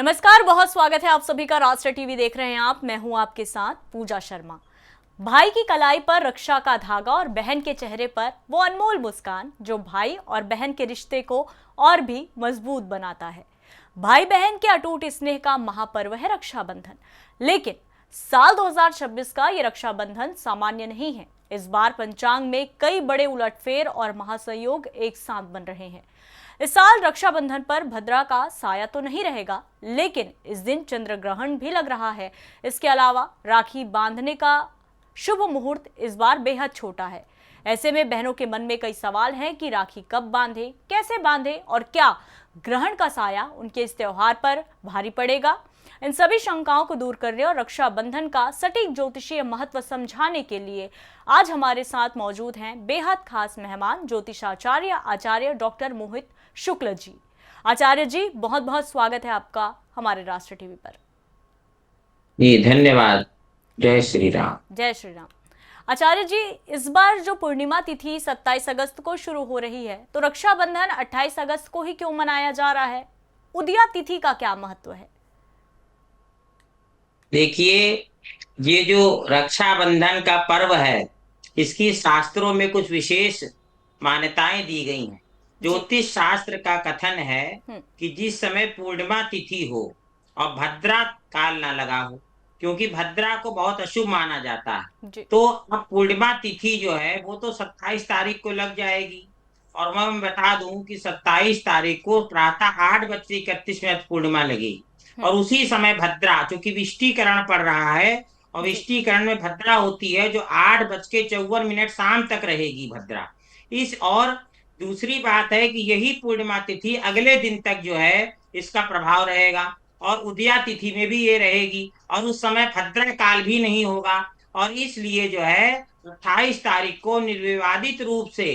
नमस्कार, बहुत स्वागत है आप सभी का। राष्ट्र टीवी देख रहे हैं आप। मैं हूं आपके साथ पूजा शर्मा। भाई की कलाई पर रक्षा का धागा और बहन के चेहरे पर वो अनमोल मुस्कान जो भाई और बहन के रिश्ते को और भी मजबूत बनाता है। भाई बहन के अटूट स्नेह का महापर्व है रक्षाबंधन। लेकिन साल 2026 का ये रक्षाबंधन सामान्य नहीं है। इस बार पंचांग में कई बड़े उलटफेर और महासंयोग एक साथ बन रहे हैं। इस साल रक्षाबंधन पर भद्रा का साया तो नहीं रहेगा, लेकिन इस दिन चंद्र ग्रहण भी लग रहा है। इसके अलावा राखी बांधने का शुभ मुहूर्त इस बार बेहद छोटा है। ऐसे में बहनों के मन में कई सवाल हैं कि राखी कब बांधे, कैसे बांधे और क्या ग्रहण का साया उनके इस त्योहार पर भारी पड़ेगा। इन सभी शंकाओं को दूर करने और रक्षाबंधन का सटीक ज्योतिषीय महत्व समझाने के लिए आज हमारे साथ मौजूद हैं बेहद खास मेहमान ज्योतिषाचार्य आचार्य डॉक्टर मोहित शुक्ल जी। आचार्य जी, बहुत बहुत स्वागत है आपका हमारे राष्ट्र टीवी पर। जी धन्यवाद। जय श्री राम। जय श्री राम। आचार्य जी, इस बार जो पूर्णिमा तिथि 27 अगस्त को शुरू हो रही है, तो रक्षाबंधन 28 अगस्त को ही क्यों मनाया जा रहा है? उदया तिथि का क्या महत्व है? देखिए, ये जो रक्षाबंधन का पर्व है, इसकी शास्त्रों में कुछ विशेष मान्यताएं दी गई हैं। जी। ज्योतिष शास्त्र का कथन है हम्म। कि जिस समय पूर्णिमा तिथि हो और भद्रा काल ना लगा हो, क्योंकि भद्रा को बहुत अशुभ माना जाता है। जी। तो अब पूर्णिमा तिथि जो है वो तो 27 तारीख को लग जाएगी। और मैं बता दूं कि 27 तारीख को प्रातः 8:31 पूर्णिमा लगेगी। हम्म। और उसी समय भद्रा, चूंकि विष्टिकरण पड़ रहा है और जी। विष्टिकरण में भद्रा होती है जो 8:54 शाम तक रहेगी भद्रा। इस और दूसरी बात है कि यही पूर्णिमा तिथि अगले दिन तक जो है इसका प्रभाव रहेगा और उदया तिथि में भी ये रहेगी और उस समय भद्रा काल भी नहीं होगा। और इसलिए जो है 28 तारीख को निर्विवादित रूप से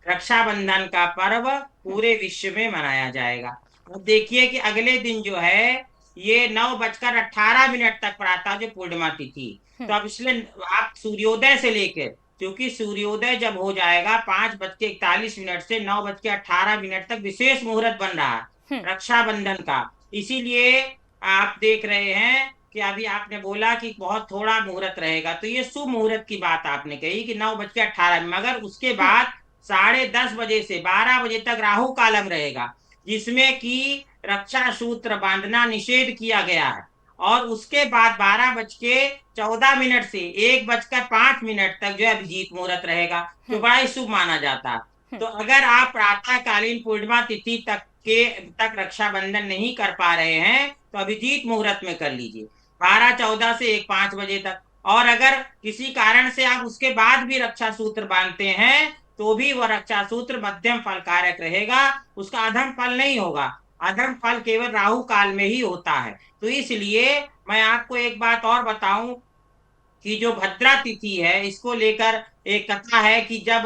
रक्षाबंधन का पर्व पूरे विश्व में मनाया जाएगा। अब देखिए कि अगले दिन जो है ये 9:18 तक प्रातः जो पूर्णिमा तिथि। तो अब इसलिए आप सूर्योदय से लेकर, क्योंकि सूर्योदय जब हो जाएगा 5:41 से 9:18 तक विशेष मुहूर्त बन रहा हम्म। है रक्षाबंधन का। इसीलिए आप देख रहे हैं कि अभी आपने बोला कि बहुत थोड़ा मुहूर्त रहेगा, तो ये शुभ मुहूर्त की बात आपने कही कि 9:18, मगर उसके हम्म। बाद 10:30 से 12 बजे तक राहु कालम रहेगा, जिसमें कि रक्षा सूत्र बांधना निषेध किया गया है। और उसके बाद 12:14 से 1:05 तक जो है अभिजीत मुहूर्त रहेगा, जो बड़ा ही शुभ माना जाता है। हम्म। तो अगर आप प्रातःकालीन पूर्णिमा तिथि तक रक्षाबंधन नहीं कर पा रहे हैं तो अभिजीत मुहूर्त में कर लीजिए 12:14 से 1:05 तक। और अगर किसी कारण से आप उसके बाद भी रक्षा सूत्र बांधते हैं तो भी वह रक्षा सूत्र मध्यम फल कारक रहेगा, उसका अधम फल नहीं होगा। अधम फल केवल राहु काल में ही होता है। तो इसलिए मैं आपको एक बात और बताऊं कि जो भद्रा तिथि है इसको लेकर एक कथा है कि जब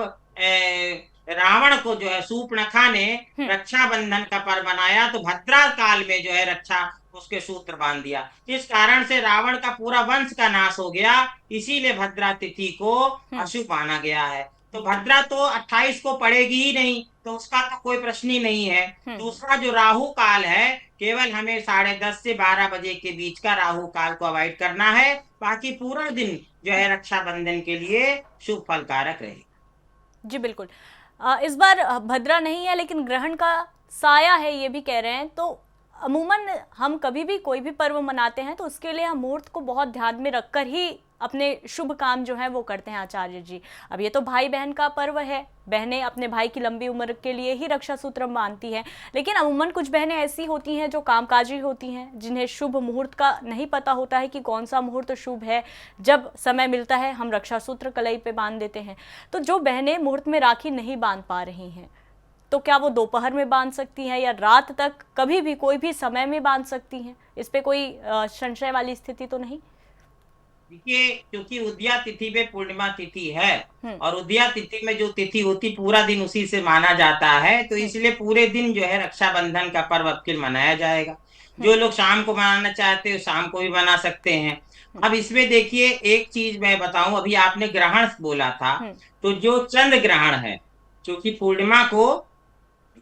रावण को जो है शूर्पणखा ने हम्म। रक्षाबंधन का पर्व बनाया तो भद्रा काल में जो है रक्षा उसके सूत्र बांध दिया। इस कारण से रावण का पूरा वंश का नाश हो गया। इसीलिए भद्रा तिथि को हम्म। अशुभ माना गया है। तो भद्रा तो 28 को पड़ेगी ही नहीं, तो उसका तो कोई प्रश्न ही नहीं है। हम्म। दूसरा जो राहु काल है, केवल हमें 10:30 से 12 बजे के बीच का राहु काल को अवॉइड करना है। बाकी पूरा दिन जो है रक्षाबंधन के लिए शुभ फलकारक रहेगा। जी बिल्कुल। इस बार भद्रा नहीं है, लेकिन ग्रहण का साया है, ये भी कह रहे हैं। तो अमूमन हम कभी भी कोई भी पर्व मनाते हैं तो उसके लिए हम मुहूर्त को बहुत ध्यान में रखकर ही अपने शुभ काम जो है वो करते हैं आचार्य जी। अब ये तो भाई बहन का पर्व है, बहनें अपने भाई की लंबी उम्र के लिए ही रक्षा सूत्र बांधती हैं। लेकिन अमूमन कुछ बहनें ऐसी होती हैं जो कामकाजी होती हैं, जिन्हें शुभ मुहूर्त का नहीं पता होता है कि कौन सा मुहूर्त शुभ है। जब समय मिलता है हम रक्षा सूत्र कलाई पे बांध देते हैं। तो जो बहनें मुहूर्त में राखी नहीं बांध पा रही हैं, तो क्या वो दोपहर में बांध सकती हैं या रात तक कभी भी कोई भी समय में बांध सकती हैं? इस पे कोई संशय वाली स्थिति तो नहीं? देखिए, क्योंकि उदया तिथि में पूर्णिमा तिथि है हम्म। और उदया तिथि में जो तिथि होती पूरा दिन उसी से माना जाता है, तो हम्म। इसलिए पूरे दिन जो है रक्षाबंधन का पर्व अब फिर मनाया जाएगा। हम्म। जो लोग शाम को मनाना चाहते हैं शाम को भी मना सकते हैं। हम्म। अब इसमें देखिए एक चीज मैं बताऊं, अभी आपने ग्रहण बोला था, हम्म। तो जो चंद्र ग्रहण है, क्योंकि पूर्णिमा को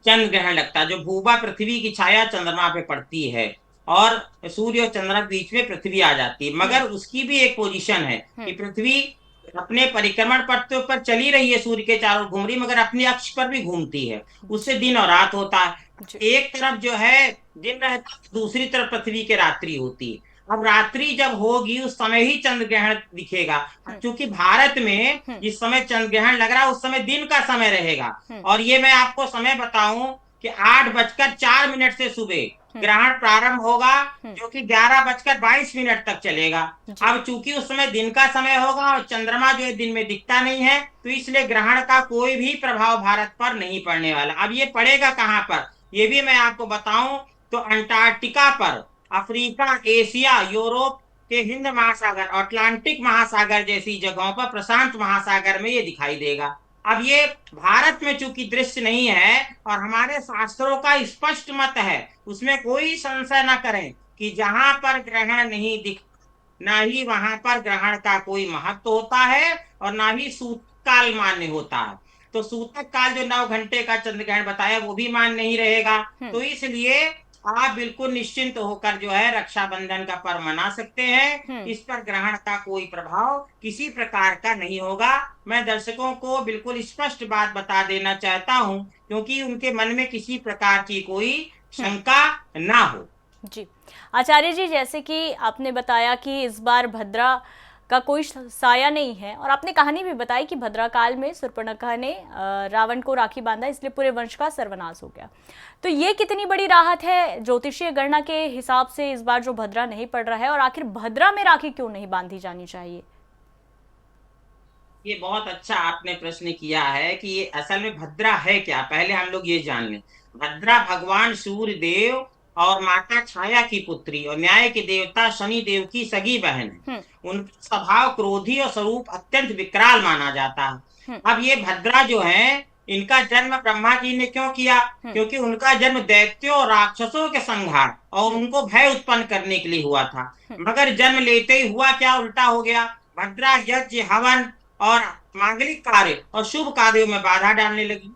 चंद्र ग्रहण लगता है, जो भूबा पृथ्वी की छाया चंद्रमा पे पड़ती है, और सूर्य और चंद्रमा के बीच में पृथ्वी आ जाती है। मगर उसकी भी एक पोजीशन है कि पृथ्वी अपने परिक्रमण पथ के ऊपर चली रही है, सूर्य के चारों ओर घूम रही, मगर अपने अक्ष पर भी घूमती है। उससे दिन और रात होता है। जी एक तरफ जो है दिन रहता है, दूसरी तरफ पृथ्वी की रात्रि होती है। अब रात्रि जब होगी उस समय ही चंद्र ग्रहण दिखेगा। क्योंकि भारत में जिस समय चंद्र ग्रहण लग रहा है उस समय दिन का समय रहेगा। और ये मैं आपको समय बताऊं कि 8:04 से सुबह ग्रहण प्रारंभ होगा, जो कि 11:22 तक चलेगा। जी अब चूंकि उस समय दिन का समय होगा और चंद्रमा जो है दिन में दिखता नहीं है, तो इसलिए ग्रहण का कोई भी प्रभाव भारत पर नहीं पड़ने वाला। अब ये पड़ेगा कहाँ पर, ये भी मैं आपको बताऊं तो अंटार्कटिका पर, अफ्रीका, एशिया, यूरोप के हिंद महासागर, अटलांटिक महासागर जैसी जगहों पर, प्रशांत महासागर में ये दिखाई देगा। अब ये भारत में चूंकि दृश्य नहीं है और हमारे शास्त्रों का स्पष्ट मत है, उसमें कोई संशय न करें कि जहां पर ग्रहण नहीं दिख, ना ही वहां पर ग्रहण का कोई महत्व होता है और ना ही सूतक काल मान्य होता है। तो सूतक काल जो 9 घंटे का चंद्र ग्रहण बताया वो भी मान्य नहीं रहेगा। तो इसलिए आप बिल्कुल निश्चिंत होकर जो है रक्षाबंधन का पर्व मना सकते हैं। इस पर ग्रहण का कोई प्रभाव किसी प्रकार का नहीं होगा। मैं दर्शकों को बिल्कुल स्पष्ट बात बता देना चाहता हूं, क्योंकि उनके मन में किसी प्रकार की कोई शंका ना हो। जी आचार्य जी, जैसे कि आपने बताया कि इस बार भद्रा का कोई साया नहीं है, और आपने कहानी भी बताई कि भद्रा काल में शूर्पणखा ने रावण को राखी बांधा, इसलिए पूरे वंश का सर्वनाश हो गया। तो ये कितनी बड़ी राहत है ज्योतिषीय गणना के हिसाब से इस बार जो भद्रा नहीं पड़ रहा है, और आखिर भद्रा में राखी क्यों नहीं बांधी जानी चाहिए? ये बहुत अच्छा आपने प्रश्न किया है कि ये असल में भद्रा है क्या, पहले हम लोग ये जान लें। भद्रा भगवान सूर्य देव और माता छाया की पुत्री और न्याय के देवता शनि देव की सगी बहन है। उनका स्वभाव क्रोधी और स्वरूप अत्यंत विकराल माना जाता है। अब ये भद्रा जो है, इनका जन्म ब्रह्मा जी ने क्यों किया? क्योंकि उनका जन्म दैत्यों और राक्षसों के संहार और उनको भय उत्पन्न करने के लिए हुआ था। मगर जन्म लेते ही हुआ क्या, उल्टा हो गया। भद्रा यज्ञ, हवन और मांगलिक कार्य और शुभ कार्यों में बाधा डालने लगी।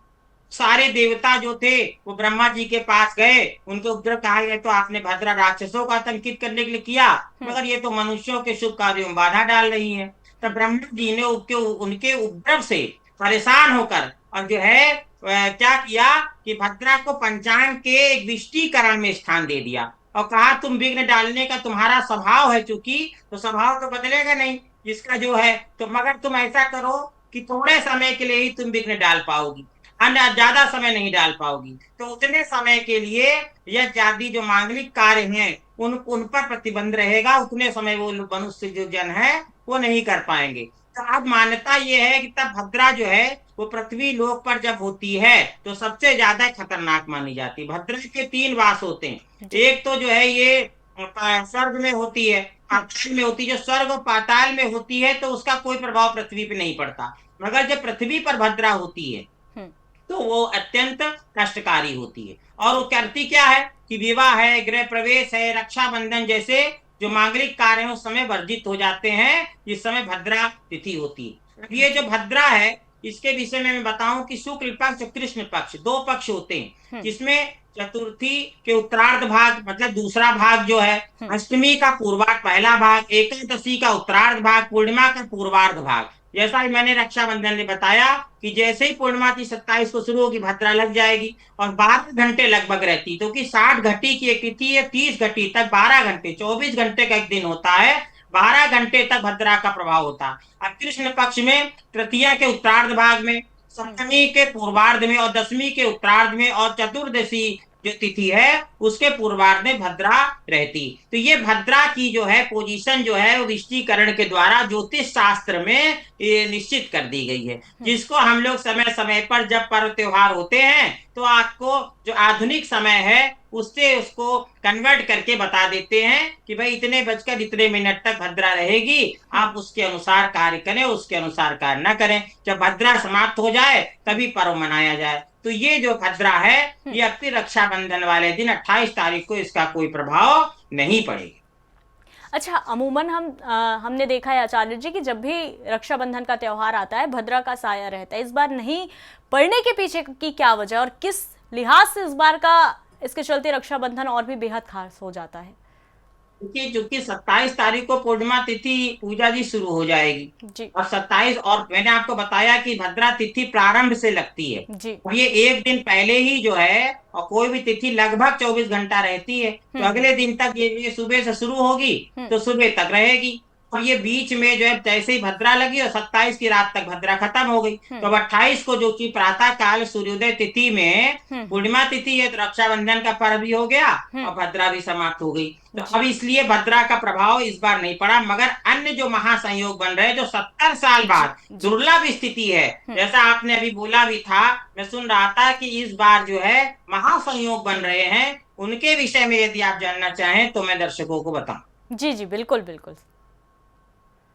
सारे देवता जो थे वो ब्रह्मा जी के पास गए, उनके उपद्रव कहा गया तो आपने भद्रा राक्षसों को आतंकित करने के लिए किया, मगर ये तो मनुष्यों के शुभ कार्यों में बाधा डाल रही है। तब ब्रह्मा जी ने उनके उपद्रव से परेशान होकर और जो है क्या किया कि भद्रा को पंचांग के एक विष्टीकरण में स्थान दे दिया और कहा तुम विघ्न डालने का तुम्हारा स्वभाव है, चूंकि तो स्वभाव तो बदलेगा नहीं जिसका जो है, तो मगर तुम ऐसा करो कि थोड़े समय के लिए ही तुम विघ्न डाल पाओगी, अन्य ज्यादा समय नहीं डाल पाओगी। तो उतने समय के लिए यह आदि जो मांगलिक कार्य हैं उन पर प्रतिबंध रहेगा, उतने समय वो मनुष्य जो जन है वो नहीं कर पाएंगे। तो अब मान्यता ये है कि तब भद्रा जो है वो पृथ्वी लोक पर जब होती है तो सबसे ज्यादा खतरनाक मानी जाती है। भद्रा के 3 वास होते हैं। एक तो जो है ये स्वर्ग में होती है, पाताल में होती है। जो स्वर्ग और पाताल में होती है तो उसका कोई प्रभाव पृथ्वी पे नहीं पड़ता, मगर जब पृथ्वी पर भद्रा होती है तो वो अत्यंत कष्टकारी होती है। और वो करती क्या है कि विवाह है, गृह प्रवेश है, रक्षाबंधन जैसे जो मांगलिक कार्य हैं उस समय वर्जित हो जाते हैं, जिस समय भद्रा तिथि होती है। अब ये जो भद्रा है इसके विषय में मैं बताऊं कि शुक्ल पक्ष, कृष्ण पक्ष, 2 पक्ष होते हैं, जिसमें चतुर्थी के उत्तरार्ध भाग मतलब दूसरा भाग जो है, अष्टमी का पूर्वार्ध पहला भाग, एकादशी का उत्तरार्ध भाग, पूर्णिमा का पूर्वार्ध भाग। जैसा ही मैंने रक्षाबंधन में बताया कि जैसे ही पूर्णिमा की 27 को शुरू होगी भद्रा लग जाएगी और 12 घंटे लगभग रहती, क्योंकि 60 घटी की एक तिथि है, 30 घटी तक 12 घंटे, 24 घंटे का एक दिन होता है, 12 घंटे तक भद्रा का प्रभाव होता है। अब कृष्ण पक्ष में तृतीया के उत्तरार्ध भाग में, सप्तमी के पूर्वार्ध में और दशमी के उत्तरार्ध में और चतुर्दशी जो तिथि है उसके पूर्वार्ध में भद्रा रहती। तो ये भद्रा की जो है पोजीशन जो है वो विष्टीकरण के द्वारा ज्योतिष शास्त्र में ये निश्चित कर दी गई है, जिसको हम लोग समय समय पर जब पर्व त्योहार होते हैं तो आपको जो आधुनिक समय है उससे उसको कन्वर्ट करके बता देते हैं कि भाई इतने बजकर इतने मिनट तक भद्रा रहेगी, आप उसके अनुसार कार्य करें, उसके अनुसार कार्य न करें। जब भद्रा समाप्त हो जाए तभी पर्व मनाया जाए। तो ये जो भद्रा है ये अब फिर रक्षाबंधन वाले दिन 28 तारीख को इसका कोई प्रभाव नहीं पड़ेगा। अच्छा, अमूमन हमने देखा है आचार्य जी कि जब भी रक्षाबंधन का त्यौहार आता है भद्रा का साया रहता है। इस बार नहीं पड़ने के पीछे की क्या वजह और किस लिहाज से इस बार का इसके चलते रक्षाबंधन और भी बेहद खास हो जाता है? क्योंकि चूंकि 27 तारीख को पूर्णिमा तिथि पूजा जी शुरू हो जाएगी। जी। और 27, और मैंने आपको बताया कि भद्रा तिथि प्रारंभ से लगती है। जी। और ये एक दिन पहले ही जो है, और कोई भी तिथि लगभग 24 घंटा रहती है, तो अगले दिन तक ये सुबह से शुरू होगी हम्म। तो सुबह तक रहेगी। और ये बीच में जो है जैसे ही भद्रा लगी और 27 की रात तक भद्रा खत्म हो गई, तो अब 28 को जो कि प्रातः काल सूर्योदय तिथि में पूर्णिमा तिथि है, तो रक्षाबंधन का पर्व भी हो गया और भद्रा भी समाप्त हो गई। तो जी। अब इसलिए भद्रा का प्रभाव इस बार नहीं पड़ा, मगर अन्य जो महासंयोग बन रहे हैं जो 70 साल जी। बाद जी। दुर्लभ स्थिति है, जैसा आपने अभी बोला भी था, मैं सुन रहा था कि इस बार जो है महासंयोग बन रहे हैं, उनके विषय में यदि आप जानना चाहें तो मैं दर्शकों को बताऊं। जी। जी बिल्कुल बिल्कुल।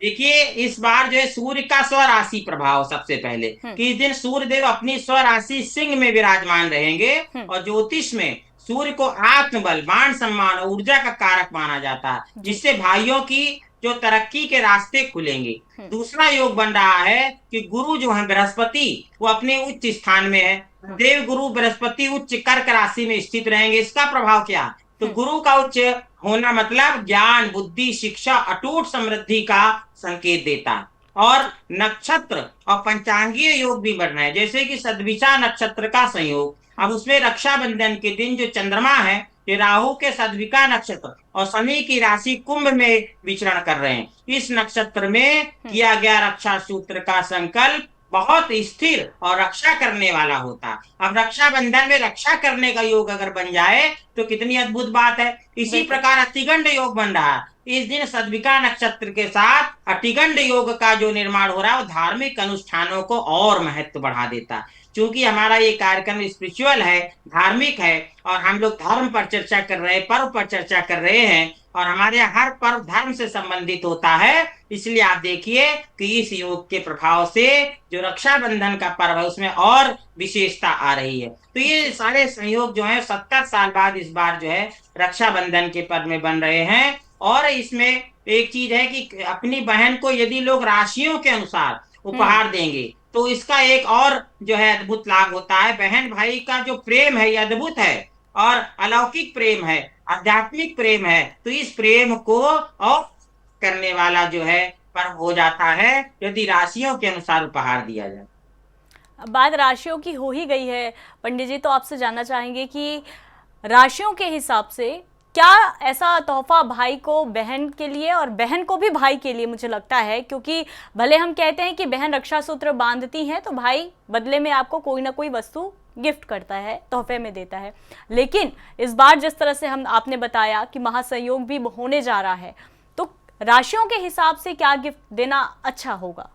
देखिए, इस बार जो है सूर्य का स्वराशि प्रभाव सबसे पहले, कि इस दिन सूर्य देव अपनी स्वराशि सिंह में विराजमान रहेंगे। और ज्योतिष में सूर्य को आत्मबल, मान सम्मान और ऊर्जा का कारक माना जाता है, जी। जिससे भाइयों की जो तरक्की के रास्ते खुलेंगे। दूसरा योग बन रहा है कि गुरु जो है बृहस्पति, वो अपने उच्च स्थान में है। देव गुरु बृहस्पति उच्च कर्क राशि में स्थित रहेंगे। इसका प्रभाव क्या है? तो गुरु का उच्च होना मतलब ज्ञान, बुद्धि, शिक्षा, अटूट समृद्धि का संकेत देता है। और नक्षत्र और पंचांगीय योग भी बढ़ रहे हैं, जैसे कि सद्विषा नक्षत्र का संयोग। अब उसमें रक्षाबंधन के दिन जो चंद्रमा है, ये राहु के सद्विका नक्षत्र और शनि की राशि कुंभ में विचरण कर रहे हैं। इस नक्षत्र में किया गया रक्षा सूत्र का संकल्प बहुत स्थिर और रक्षा करने वाला होता है। अब रक्षाबंधन में रक्षा करने का योग अगर बन जाए तो कितनी अद्भुत बात है। इसी प्रकार अतिगंड योग बन रहा है। इस दिन सद्विका नक्षत्र के साथ अतिगंड योग का जो निर्माण हो रहा है, वो धार्मिक अनुष्ठानों को और महत्व बढ़ा देता है। चूंकि हमारा ये कार्यक्रम स्पिरिचुअल है, धार्मिक है, और हम लोग धर्म पर चर्चा कर रहे हैं, पर्व पर चर्चा कर रहे हैं, और हमारे यहाँ हर पर्व धर्म से संबंधित होता है। इसलिए आप देखिए कि इस योग के प्रभाव से जो रक्षाबंधन का पर्व है उसमें और विशेषता आ रही है। तो ये सारे संयोग जो है 70 साल बाद इस बार जो है रक्षाबंधन के पर्व में बन रहे हैं। और इसमें एक चीज है कि अपनी बहन को यदि लोग राशियों के अनुसार उपहार देंगे तो इसका एक और जो है अद्भुत लाभ होता है। बहन भाई का जो प्रेम है ये अद्भुत है, और अलौकिक प्रेम है, आध्यात्मिक प्रेम है। तो इस प्रेम को और करने वाला जो है पर्व हो जाता है यदि राशियों के अनुसार उपहार दिया जाए। बात राशियों की हो ही गई है पंडित जी, तो आपसे जानना चाहेंगे कि राशियों के हिसाब से क्या ऐसा तोहफा भाई को बहन के लिए और बहन को भी भाई के लिए, मुझे लगता है क्योंकि भले हम कहते हैं कि बहन रक्षा सूत्र बांधती हैं तो भाई बदले में आपको कोई ना कोई वस्तु गिफ्ट करता है, तोहफे में देता है, लेकिन इस बार जिस तरह से हम आपने बताया कि महासंयोग भी होने जा रहा है, तो राशियों के हिसाब से क्या गिफ्ट देना अच्छा होगा?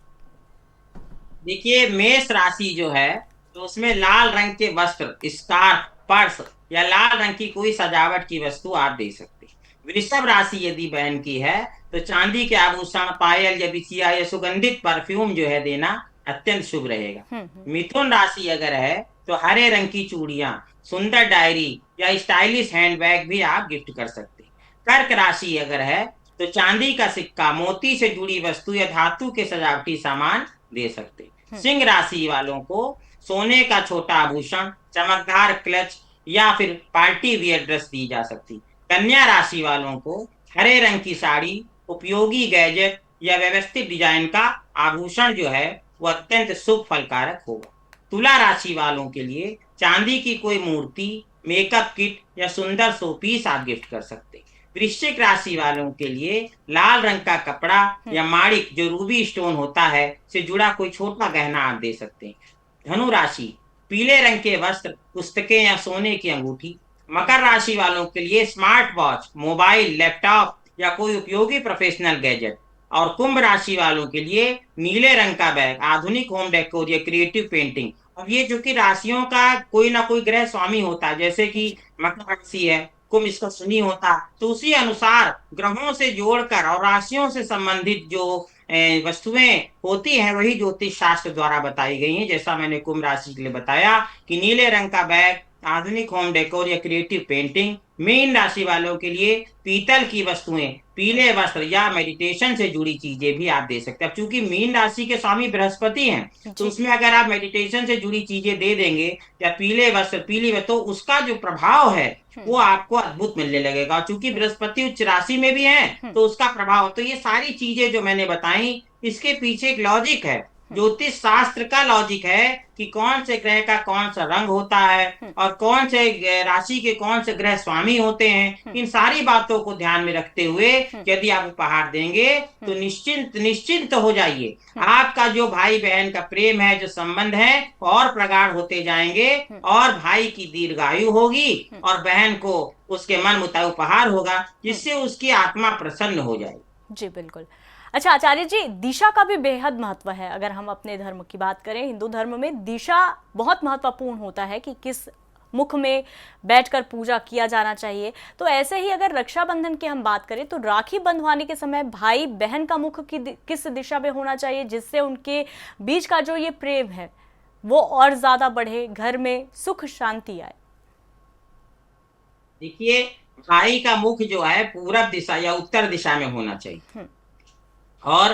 देखिए, मेष राशि जो है तो उसमें लाल रंग के वस्त्र, स्कार्फ, पर्स या लाल रंग की कोई सजावट की वस्तु आप दे सकते हैं। वृषभ राशि यदि बहन की है तो चांदी के आभूषण, पायल या बिछिया या सुगंधित परफ्यूम जो है देना अत्यंत शुभ रहेगा। मिथुन राशि अगर है तो हरे रंग की चूड़ियां, सुंदर डायरी या स्टाइलिश हैंडबैग भी आप गिफ्ट कर सकते हैं। कर्क राशि अगर है तो चांदी का सिक्का, मोती से जुड़ी वस्तु या धातु के सजावटी सामान दे सकते हैं। सिंह राशि वालों को सोने का छोटा आभूषण, चमकदार क्लच या फिर पार्टी वियर ड्रेस दी जा सकती। कन्या राशि वालों को हरे रंग की साड़ी, उपयोगी गैजेट या व्यवस्थित डिजाइन का आभूषण जो है वो अत्यंत शुभ फलकारक होगा। तुला राशि वालों के लिए चांदी की कोई मूर्ति, मेकअप किट या सुंदर शोपीस आप गिफ्ट कर सकते हैं। वृश्चिक राशि वालों के लिए लाल रंग का कपड़ा या माणिक जो रूबी स्टोन होता है से जुड़ा कोई छोटा गहना आप दे सकते हैं। धनु राशि पीले रंग के वस्त्र, पुस्तकें या सोने की अंगूठी। मकर राशि वालों के लिए स्मार्ट वॉच, मोबाइल, लैपटॉप या कोई उपयोगी प्रोफेशनल गैजेट। और कुंभ राशि वालों के लिए नीले रंग का बैग, आधुनिक होम डेकोर या क्रिएटिव पेंटिंग। अब ये जो कि राशियों का कोई ना कोई ग्रह स्वामी होता है, जैसे कि मकर राशि है, कुंभ इसका शनि होता, तो उसी अनुसार ग्रहों से जोड़कर और राशियों से संबंधित जो वस्तुएं होती हैं वही ज्योतिष शास्त्र द्वारा बताई गई हैं। जैसा मैंने कुंभ राशि के लिए बताया कि नीले रंग का बैग, आधुनिक होम डेकोर या क्रिएटिव पेंटिंग। मीन राशि वालों के लिए पीतल की वस्तुएं, पीले वस्त्र या मेडिटेशन से जुड़ी चीजें भी आप दे सकते हैं। अब चूंकि मीन राशि के स्वामी बृहस्पति हैं, तो जी। उसमें अगर आप मेडिटेशन से जुड़ी चीजें दे देंगे या पीले वस्त्र, पीली वस्त्र, तो उसका जो प्रभाव है हम्म। वो आपको अद्भुत मिलने लगेगा। और चूंकि हम्म। बृहस्पति उच्च राशि में भी है, हम्म। तो उसका प्रभाव, तो ये सारी चीजें जो मैंने बताई, इसके पीछे एक लॉजिक है, हम्म। ज्योतिष शास्त्र का लॉजिक है कि कौन से ग्रह का कौन सा रंग होता है हम्म। और कौन से राशि के कौन से ग्रह स्वामी होते हैं। हम्म। इन सारी बातों को ध्यान में रखते हुए हम्म। यदि आप उपहार देंगे तो हम्म। निश्चिंत निश्चिंत हो जाइए। हम्म। आपका जो भाई बहन का प्रेम है, जो संबंध है, और प्रगाढ़ होते जाएंगे, हम्म। और भाई की दीर्घायु होगी हम्म। और बहन को उसके मन मुताबिक उपहार होगा, हम्म। जिससे उसकी आत्मा प्रसन्न हो जाएगी। जी बिल्कुल। अच्छा आचार्य जी, दिशा का भी बेहद महत्व है। अगर हम अपने धर्म की बात करें, हिंदू धर्म में दिशा बहुत महत्वपूर्ण होता है कि किस मुख में बैठकर पूजा किया जाना चाहिए। तो ऐसे ही अगर रक्षाबंधन की हम बात करें, तो राखी बंधवाने के समय भाई बहन का मुख किस दिशा में होना चाहिए, जिससे उनके बीच का जो ये प्रेम है वो और ज्यादा बढ़े, घर में सुख शांति आए। देखिए, भाई का मुख जो है पूरब दिशा या उत्तर दिशा में होना चाहिए, हम्म। और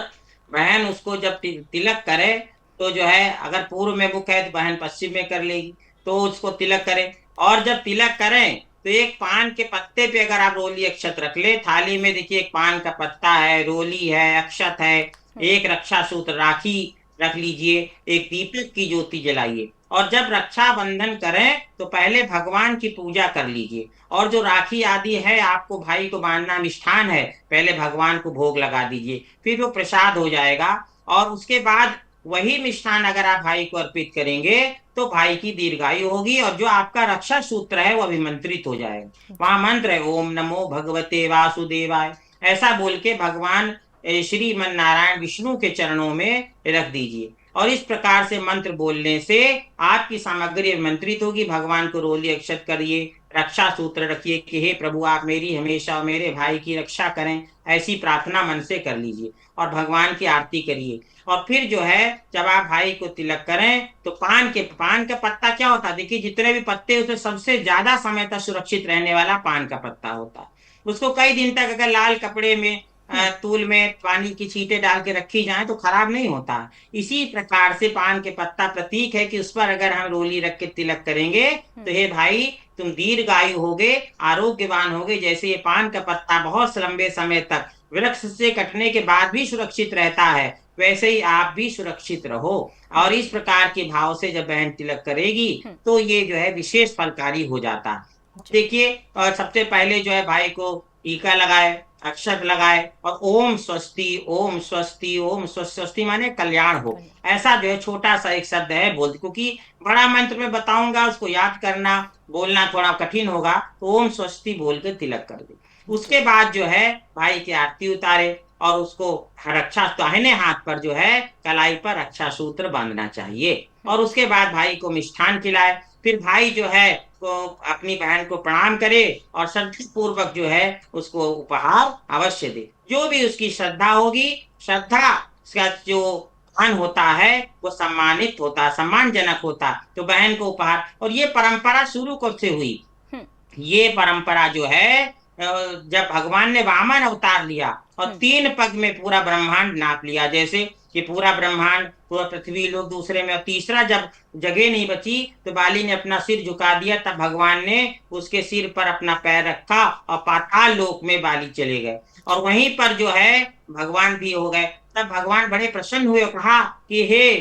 बहन उसको जब तिलक करे, तो जो है अगर पूर्व में मुख है तो बहन पश्चिम में कर लेगी, तो उसको तिलक करे। और जब तिलक करें तो एक पान के पत्ते पे अगर आप रोली अक्षत रख ले, थाली में देखिए एक पान का पत्ता है, रोली है, अक्षत है, हम्म। एक रक्षा सूत्र राखी रख लीजिए, एक दीपक की ज्योति जलाइए। और जब रक्षाबंधन करें तो पहले भगवान की पूजा कर लीजिए, और जो राखी आदि है आपको भाई को बांधना, मिष्ठान है, पहले भगवान को भोग लगा दीजिए, फिर वो प्रसाद हो जाएगा। और उसके बाद वही मिष्ठान अगर आप भाई को अर्पित करेंगे तो भाई की दीर्घायु होगी, और जो आपका रक्षा सूत्र है वो अभिमंत्रित हो जाएगा। वहां मंत्र है, ओम नमो भगवते वासुदेवाय, ऐसा बोल के भगवान श्रीमन नारायण विष्णु के चरणों में रख दीजिए। और इस प्रकार से मंत्र बोलने से आपकी सामग्री मंत्रित होगी। भगवान को रोली अक्षत करिए, रक्षा सूत्र रखिए कि हे प्रभु आप मेरी हमेशा और मेरे भाई की रक्षा करें, ऐसी प्रार्थना मन से कर लीजिए और भगवान की आरती करिए। और फिर जो है जब आप भाई को तिलक करें तो पान का पत्ता क्या होता है, देखिए जितने भी पत्ते उसमें सबसे ज्यादा समय तक सुरक्षित रहने वाला पान का पत्ता होता है। उसको कई दिन तक अगर लाल कपड़े में हम्म। तूल में पानी की छींटे डाल के रखी जाए तो खराब नहीं होता। इसी प्रकार से पान के पत्ता प्रतीक है कि उस पर अगर हम रोली रख के तिलक करेंगे तो हे भाई तुम दीर्घायु होगे, आरोग्यवान होगे। जैसे ये पान का पत्ता बहुत लंबे समय तक वृक्ष से कटने के बाद भी सुरक्षित रहता है, वैसे ही आप भी सुरक्षित रहो। और इस प्रकार के भाव से जब बहन तिलक करेगी हम्म। तो ये जो है विशेष फलकारी हो जाता है। जी। देखिए, और सबसे पहले जो है भाई को टीका लगाए, अक्षत लगाए, और ओम स्वस्ति, ओम स्वस्ति, ओम स्वस्ति माने कल्याण हो, कन्या। ऐसा जो है छोटा सा एक शब्द है बोल, क्योंकि बड़ा मंत्र में बताऊंगा उसको याद करना बोलना थोड़ा कठिन होगा, तो ओम स्वस्ति बोल के तिलक कर दे। जी। उसके बाद जो है भाई की आरती उतारे और उसको रक्षा दाहिने हाथ पर जो है कलाई पर रक्षा सूत्र बांधना चाहिए, और उसके बाद भाई को मिष्ठान खिलाए। फिर भाई जो है को अपनी बहन को प्रणाम करे और श्रद्धा पूर्वक जो है उसको उपहार अवश्य दे। जो भी उसकी श्रद्धा होगी, श्रद्धा का जो धन होता है वो सम्मानित होता, सम्मानजनक होता, तो बहन को उपहार। और ये परंपरा शुरू कब से हुई, हम्म। ये परंपरा जो है जब भगवान ने वामन अवतार लिया और हम्म। 3 पग में पूरा ब्रह्मांड नाप लिया, जैसे कि पूरा ब्रह्मांड, पूरा पृथ्वी लोग दूसरे में, और तीसरा जब जगह नहीं बची तो बाली ने अपना सिर झुका दिया, तब भगवान ने उसके सिर पर अपना पैर रखा और पाताल लोक में बाली चले गए, और वहीं पर जो है भगवान भी हो गए। तब भगवान बड़े प्रसन्न हुए और कहा कि हे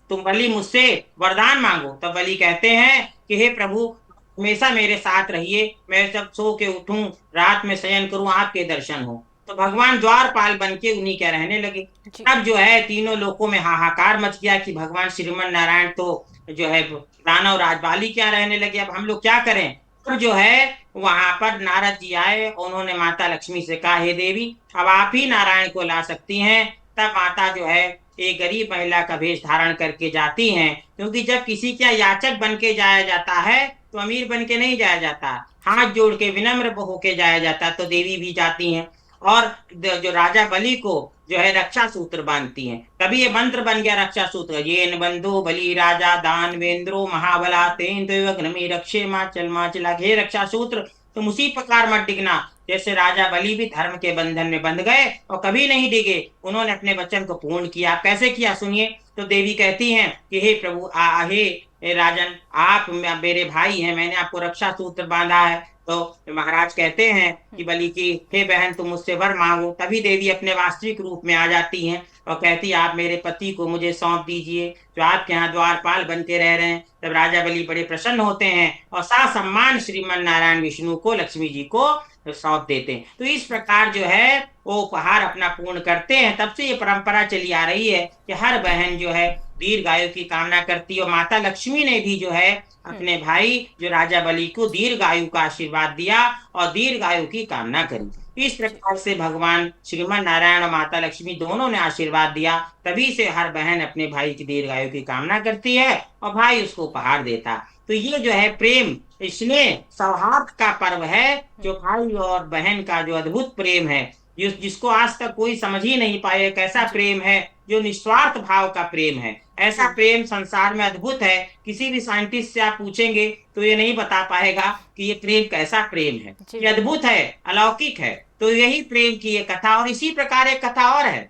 तुम बलि मुझसे वरदान मांगो। तब बलि कहते हैं कि हे प्रभु हमेशा मेरे साथ रहिए, मैं जब सो के उठूं, रात में शयन करूं, आपके दर्शन हो। तो भगवान द्वारपाल बन के उन्हीं के रहने लगे। जी। तब जो है तीनों लोकों में हाहाकार मच गया कि भगवान श्रीमन नारायण तो जो है दानव राज बाली क्या रहने लगे, अब हम लोग क्या करें। तो जो है वहां पर नारद जी आए, उन्होंने माता लक्ष्मी से कहा हे देवी अब आप ही नारायण को ला सकती हैं। तब माता जो है एक गरीब महिला का वेश धारण करके जाती हैं, क्योंकि जब किसी का याचक बन के जाया जाता है तो अमीर बन के नहीं जाया जाता, हाथ जी। जोड़ के विनम्र होके जाया जाता, तो देवी भी जाती हैं। और जो राजा बलि को जो है रक्षा सूत्र बांधती हैं। तभी ये मंत्र बन गया रक्षा सूत्र, येन बंधु बलि राजा दानवेंद्रो महाबला तेन देवग्नमी रक्षे माचल माचला। हे रक्षा सूत्र तुम उसी प्रकार मत डिगना जैसे राजा बलि भी धर्म के बंधन में बंध गए और कभी नहीं डिगे, उन्होंने अपने वचन को पूर्ण किया। कैसे किया सुनिए। तो देवी कहती हैं कि हे प्रभु हे राजन, आप मेरे भाई हैं, मैंने आपको रक्षा सूत्र बांधा है। तो महाराज कहते हैं कि बलि की, हे बहन तुम मुझसे वर मांगो। तभी देवी अपने वास्तविक रूप में आ जाती हैं और कहती है आप मेरे पति को मुझे सौंप दीजिए जो आपके यहाँ द्वारपाल बन के रह रहे हैं। तब राजा बलि बड़े प्रसन्न होते हैं और सम्मान श्रीमन नारायण विष्णु को, लक्ष्मी जी को सौंप देते हैं। तो इस प्रकार जो है वो उपहार अपना पूर्ण करते हैं। तब से ये परंपरा चली आ रही है कि हर बहन जो है दीर्घायु की कामना करती है। और माता लक्ष्मी ने भी जो है अपने भाई जो राजा बलि को दीर्घायु का आशीर्वाद दिया और दीर्घायु की कामना करी। इस प्रकार से भगवान श्रीमन नारायण और माता लक्ष्मी दोनों ने आशीर्वाद दिया। तभी से हर बहन अपने भाई की दीर्घायु की कामना करती है और भाई उसको उपहार देता। तो ये जो है प्रेम, स्नेह, सौहार्द का पर्व है, जो भाई और बहन का जो अद्भुत प्रेम है, जिसको आज तक कोई समझ ही नहीं पाए कैसा प्रेम है, जो निस्वार्थ भाव का प्रेम है। ऐसा प्रेम संसार में अद्भुत है। किसी भी साइंटिस्ट से आप पूछेंगे तो ये नहीं बता पाएगा कि ये प्रेम कैसा प्रेम है। ये अद्भुत है, अलौकिक है। तो यही प्रेम की ये कथा। और इसी प्रकार एक कथा और है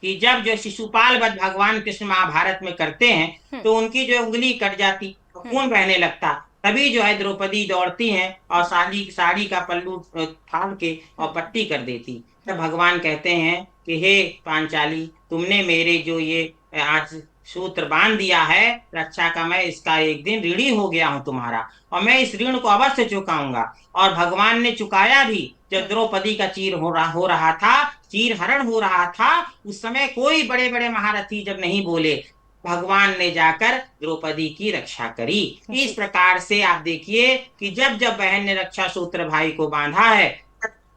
कि जब जो शिशुपाल वध भगवान कृष्ण महाभारत में करते हैं तो उनकी जो उंगली कट जाती, खून बहने लगता। तभी जो है द्रौपदी दौड़ती हैं और साड़ी का पल्लू फाड़ के और पट्टी कर देती। तब भगवान कहते हैं कि हे पांचाली, तुमने मेरे जो ये आज सूत्र बांध दिया है रक्षा का, मैं इसका एक दिन ऋणी हो गया हूं तुम्हारा, और मैं इस ऋण को अवश्य चुकाऊंगा। और भगवान ने चुकाया भी। जब द्रौपदी का चीर हरण हो रहा था, उस समय कोई बड़े बड़े महारथी जब नहीं बोले, भगवान ने जाकर द्रौपदी की रक्षा करी। इस प्रकार से आप देखिए कि जब जब बहन ने रक्षा सूत्र भाई को बांधा है,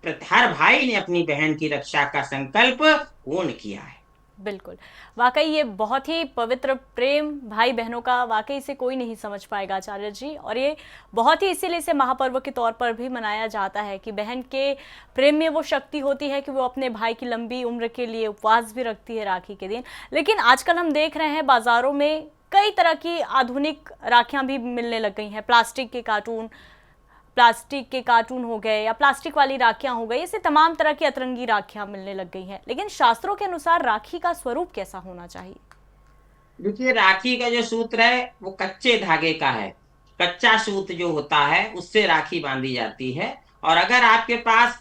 हर भाई ने अपनी बहन की रक्षा का संकल्प पूर्ण किया है। बिल्कुल, वाकई ये बहुत ही पवित्र प्रेम भाई बहनों का, वाकई से कोई नहीं समझ पाएगा आचार्य जी। और ये बहुत ही इसीलिए इसे महापर्व के तौर पर भी मनाया जाता है कि बहन के प्रेम में वो शक्ति होती है कि वो अपने भाई की लंबी उम्र के लिए उपवास भी रखती है राखी के दिन। लेकिन आजकल हम देख रहे हैं बाजारों में कई तरह की आधुनिक राखियां भी मिलने लग गई हैं। प्लास्टिक के कार्टून हो गए या प्लास्टिक वाली राखियां हो गई, ऐसे तमाम तरह की अतरंगी राखियां मिलने लग गई हैं। लेकिन शास्त्रों के अनुसार राखी का स्वरूप कैसा होना चाहिए? देखिए, राखी का जो सूत्र है वो कच्चे धागे का है। कच्चा सूत जो होता है उससे राखी बांधी जाती है। और अगर आपके पास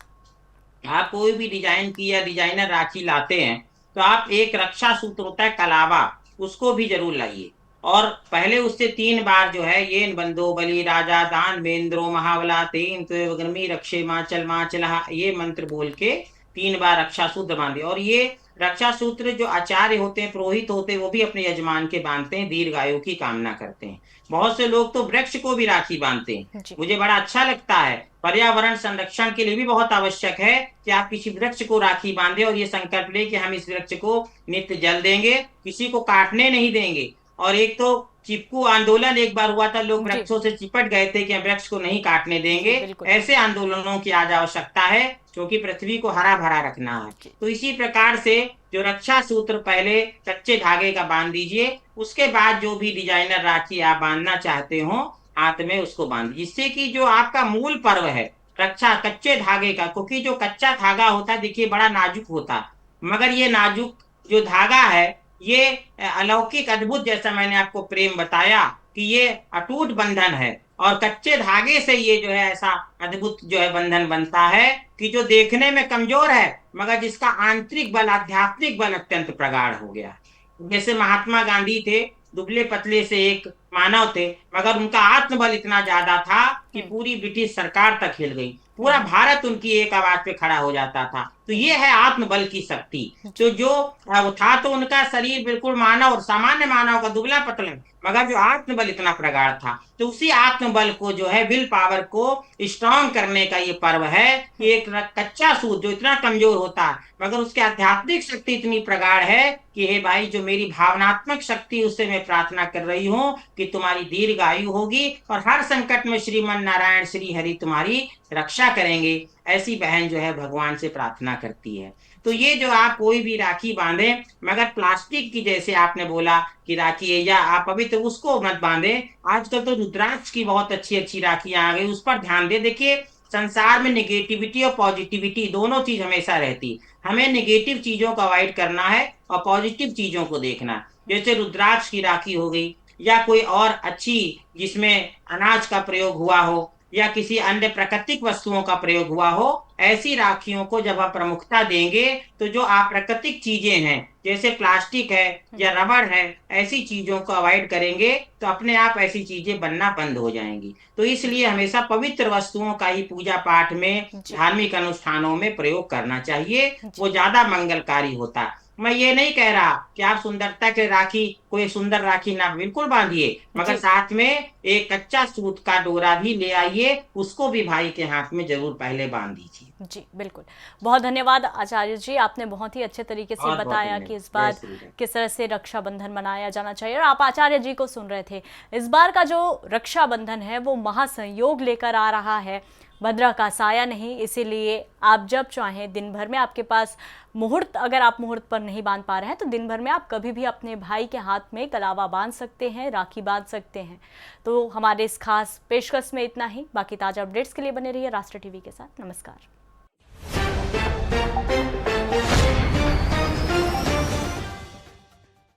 आप कोई भी डिजाइन की या डिजाइनर राखी लाते हैं तो आप एक रक्षा सूत्र होता है कलावा, उसको भी जरूर लाइए। और पहले उससे 3 बार जो है येन बंधो बलि राजा दान वेंद्रो महाबला तेन त्वग्नमी रक्षे माचल माचला, ये मंत्र बोल के 3 बार रक्षा सूत्र बांधे। और ये रक्षा सूत्र जो आचार्य होते हैं, पुरोहित होते हैं, वो भी अपने यजमान के बांधते हैं, दीर्घायु की कामना करते हैं। बहुत से लोग तो वृक्ष को भी राखी बांधते हैं। मुझे बड़ा अच्छा लगता है। पर्यावरण संरक्षण के लिए भी बहुत आवश्यक है कि आप किसी वृक्ष को राखी बांधे और ये संकल्प ले कि हम इस वृक्ष को नित्य जल देंगे, किसी को काटने नहीं देंगे। और एक तो चिपकू आंदोलन एक बार हुआ था, लोग वृक्षों से चिपट गए थे कि हम वृक्ष को नहीं काटने देंगे। ऐसे आंदोलनों की आज आवश्यकता है क्योंकि पृथ्वी को हरा भरा रखना है। तो इसी प्रकार से जो रक्षा सूत्र पहले कच्चे धागे का बांध दीजिए, उसके बाद जो भी डिजाइनर राखी आप बांधना चाहते हो हाथ में उसको बांध, जिससे कि जो आपका मूल पर्व है रक्षा कच्चे धागे का, क्योंकि जो कच्चा धागा होता है देखिए बड़ा नाजुक होता, मगर ये नाजुक जो धागा है ये अलौकिक अद्भुत, जैसा मैंने आपको प्रेम बताया कि ये अटूट बंधन है। और कच्चे धागे से ये जो है ऐसा अद्भुत जो है बंधन बनता है कि जो देखने में कमजोर है मगर जिसका आंतरिक बल, आध्यात्मिक बल अत्यंत प्रगाढ़ हो गया। जैसे महात्मा गांधी थे, दुबले पतले से एक मानव थे, मगर उनका आत्मबल इतना ज्यादा था कि पूरी ब्रिटिश सरकार तक हिल गई, पूरा भारत उनकी एक आवाज पे खड़ा हो जाता था। तो ये है आत्मबल की शक्ति। तो जो वो था तो उनका शरीर बिल्कुल मानव, सामान्य मानव का दुबला पतला, मगर जो आत्मबल इतना प्रगाढ़ था, तो उसी आत्मबल को जो है विल पावर को स्ट्रॉन्ग करने का ये पर्व है कि एक कच्चा सूत जो इतना कमजोर होता है मगर उसकी आध्यात्मिक शक्ति इतनी प्रगाढ़ है कि हे भाई, जो मेरी भावनात्मक शक्ति उससे मैं प्रार्थना कर रही हूँ कि तुम्हारी दीर्घ आयु होगी और हर संकट में श्रीमन नारायण श्री हरि तुम्हारी रक्षा करेंगे। ऐसी बहन जो है भगवान से प्रार्थना करती है। तो ये जो आप कोई भी राखी बांधे, मगर प्लास्टिक की, जैसे आपने बोला कि राखी है, या आप अभी तो उसको मत बांधे। आजकल तो रुद्राक्ष की बहुत अच्छी अच्छी राखियां आ गई, उस पर ध्यान दे। देखिए, संसार में निगेटिविटी और पॉजिटिविटी दोनों चीज हमेशा रहती। हमें निगेटिव चीजों को अवॉइड करना है और पॉजिटिव चीजों को देखना। जैसे रुद्राक्ष की राखी हो गई, या कोई और अच्छी जिसमें अनाज का प्रयोग हुआ हो, या किसी अन्य प्राकृतिक वस्तुओं का प्रयोग हुआ हो, ऐसी राखियों को जब आप प्रमुखता देंगे, तो जो अप्राकृतिक चीजें हैं जैसे प्लास्टिक है या रबड़ है, ऐसी चीजों को अवॉइड करेंगे, तो अपने आप ऐसी चीजें बनना बंद हो जाएंगी। तो इसलिए हमेशा पवित्र वस्तुओं का ही पूजा पाठ में, जी धार्मिक अनुष्ठानों में प्रयोग करना चाहिए, वो जी ज्यादा मंगलकारी होता है। मैं ये नहीं कह रहा कि आप सुंदरता के राखी, कोई सुंदर राखी ना बिल्कुल बांधिए, मगर जी साथ में एक कच्चा सूत का डोरा भी ले आइए, उसको भी भाई के हाथ में जरूर पहले बांध दीजिए। जी बिल्कुल। बहुत धन्यवाद आचार्य जी, आपने बहुत ही अच्छे तरीके से बहुत बहुत बताया कि धन्यवाद। इस जय बार श्री राम। किस तरह से रक्षाबंधन मनाया जाना चाहिए, और आप आचार्य जी को सुन रहे थे। इस बार का जो रक्षाबंधन है वो महासंयोग लेकर आ रहा है, भद्रा का साया नहीं। इसीलिए आप जब चाहें दिन भर में, आपके पास मुहूर्त, अगर आप मुहूर्त पर नहीं बांध पा रहे हैं तो दिन भर में आप कभी भी अपने भाई के हाथ में कलावा बांध सकते हैं, राखी बांध सकते हैं। तो हमारे इस खास पेशकश में इतना ही। बाकी ताज़ा अपडेट्स के लिए बने रहिए राष्ट्र टीवी के साथ। नमस्कार।